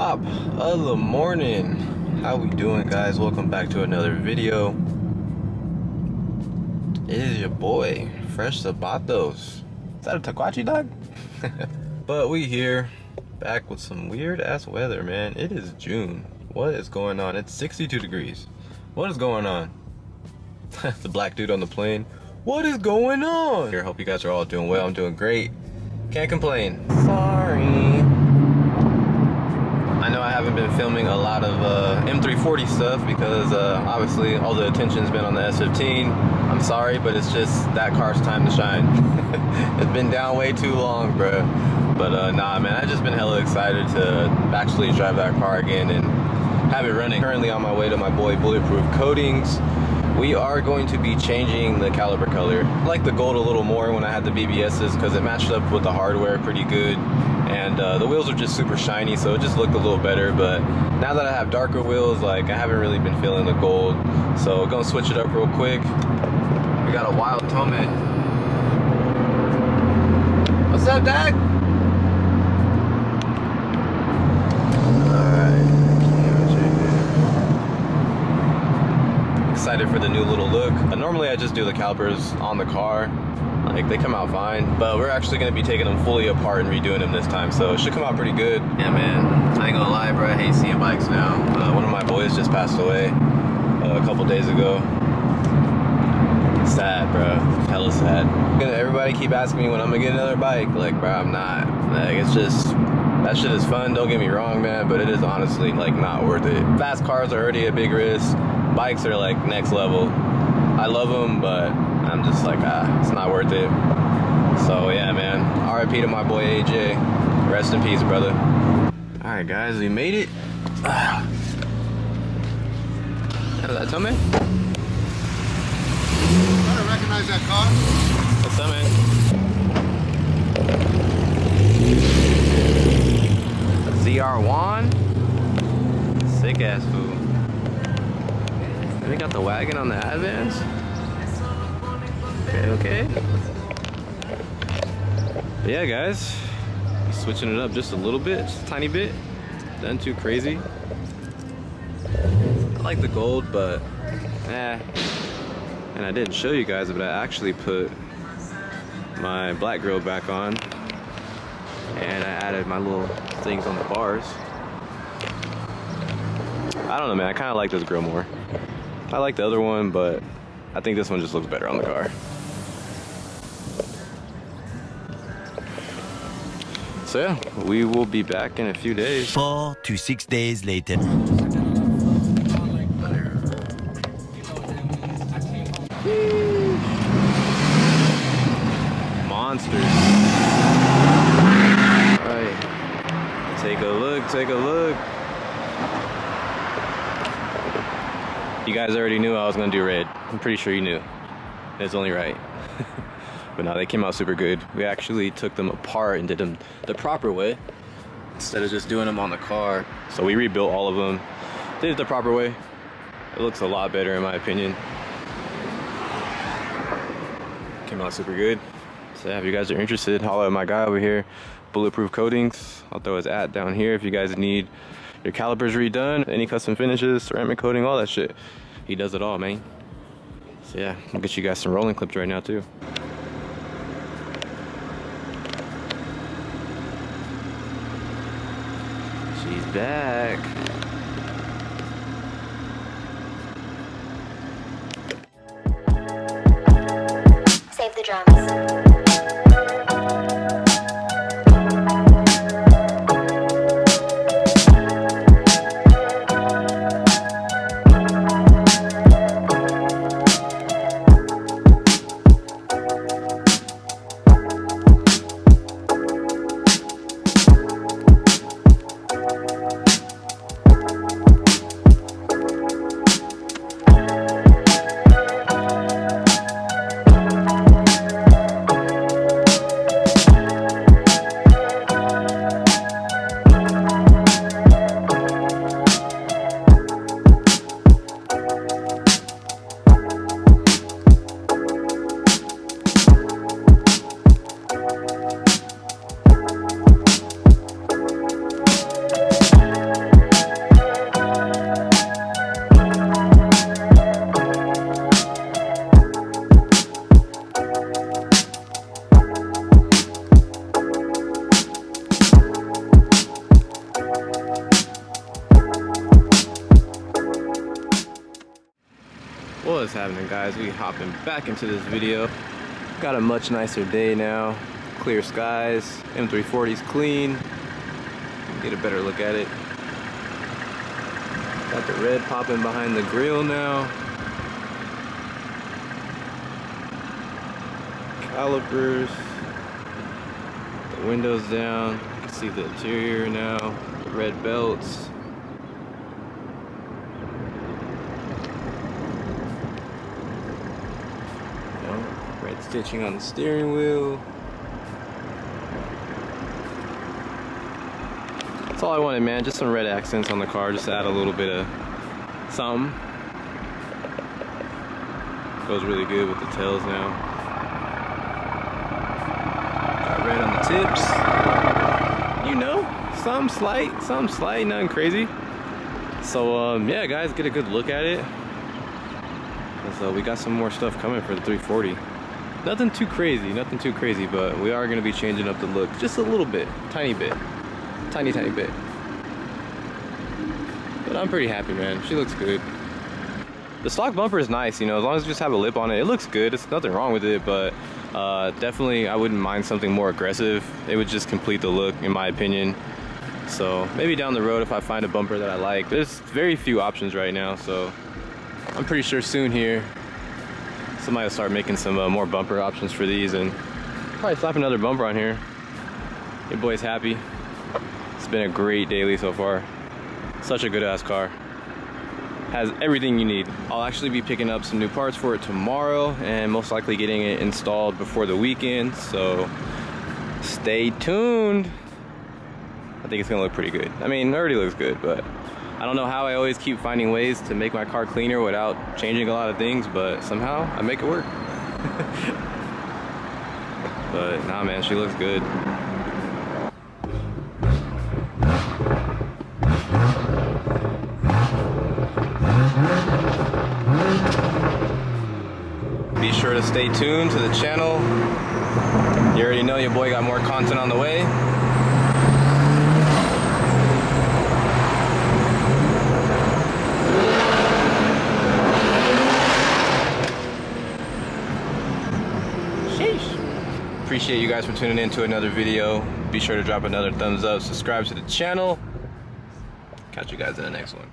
Top of the morning. How we doing, guys? Welcome back to another video. It is your boy Fresh Zapatos. Is that a Taquachi dog? But we here back with some weird ass weather, man. It is June. What is going on? It's 62 degrees. What is going on? The black dude on the plane. What is going on? Here, hope you guys are all doing well. I'm doing great. Can't complain. Sorry. I know I haven't been filming a lot of M340 stuff because obviously all the attention's been on the S15. I'm sorry, but it's just that car's time to shine. It's been down way too long, bro. But nah, man, I've just been hella excited to actually drive that car again and have it running. Currently on my way to my boy Bulletproof Coatings. We are going to be changing the Caliper color. I like the gold a little more when I had the BBSs because it matched up with the hardware pretty good. And the wheels are just super shiny, so it just looked a little better. But now that I have darker wheels, like, I haven't really been feeling the gold. So gonna switch it up real quick. We got a wild Tome. What's up, Dad? Excited for the new little look. Normally I just do the calipers on the car, like they come out fine, but we're actually going to be taking them fully apart and redoing them this time, so it should come out pretty good. Yeah, man, I ain't gonna lie, bro, I hate seeing bikes now. One of my boys just passed away a couple days ago. Sad, bro, hella sad. Everybody keep asking me when I'm gonna get another bike. Like, bro, I'm not. Like, it's just, that shit is fun, don't get me wrong, man, but it is honestly like not worth it. Fast cars are already a big risk. Bikes are like next level. I love them, but I'm just like, it's not worth it. So yeah, man, RIP to my boy AJ. Rest in peace, brother. All right, guys, we made it. How did that tell me? I don't recognize that car. What's up, man? ZR1. Sick ass food. We got the wagon on the Advance. Okay. But yeah, guys, switching it up just a little bit, just a tiny bit. Nothing too crazy. I like the gold, but and I didn't show you guys, but I actually put my black grill back on, and I added my little things on the bars. I don't know, man. I kind of like this grill more. I like the other one, but I think this one just looks better on the car. So yeah, we will be back in a few days. 4 to 6 days later. Monsters. All right, take a look, take a look. You guys already knew I was gonna do red. I'm pretty sure you knew. It's only right. But no, they came out super good. We actually took them apart and did them the proper way instead of just doing them on the car. So we rebuilt all of them, did it the proper way. It looks a lot better in my opinion. Came out super good. So yeah, if you guys are interested, holler at my guy over here, Bulletproof Coatings. I'll throw his @ down here if you guys need your calipers redone, any custom finishes, ceramic coating, all that shit. He does it all, man. So yeah, I'll get you guys some rolling clips right now too. She's back. Save the drums. What's happening, guys? We hopping back into this video. Got a much nicer day now. Clear skies. M340's clean. Get a better look at it. Got the red popping behind the grill now. Calipers. The windows down. You can see the interior now. The red belts. Red stitching on the steering wheel. That's all I wanted, man. Just some red accents on the car, just to add a little bit of something. Goes really good with the tails now. Got red on the tips. You know, some slight, nothing crazy. So yeah, guys, get a good look at it. So we got some more stuff coming for the 340. Nothing too crazy, but we are going to be changing up the look just a little bit, tiny bit. Tiny bit. But I'm pretty happy, man. She looks good. The stock bumper is nice, you know, as long as you just have a lip on it. It looks good. It's nothing wrong with it, but definitely I wouldn't mind something more aggressive. It would just complete the look, in my opinion. So maybe down the road if I find a bumper that I like. There's very few options right now, so I'm pretty sure soon here somebody will start making some more bumper options for these, and probably slap another bumper on here. Your boy's happy. It's been a great daily so far. Such a good ass car. Has everything you need. I'll actually be picking up some new parts for it tomorrow and most likely getting it installed before the weekend, so stay tuned. I think it's gonna look pretty good. I mean, it already looks good, but I don't know how I always keep finding ways to make my car cleaner without changing a lot of things, but somehow I make it work. But nah, man, she looks good. Be sure to stay tuned to the channel. You already know your boy got more content on the way. Sheesh. Appreciate you guys for tuning in to another video. Be sure to drop another thumbs up, subscribe to the channel. Catch you guys in the next one.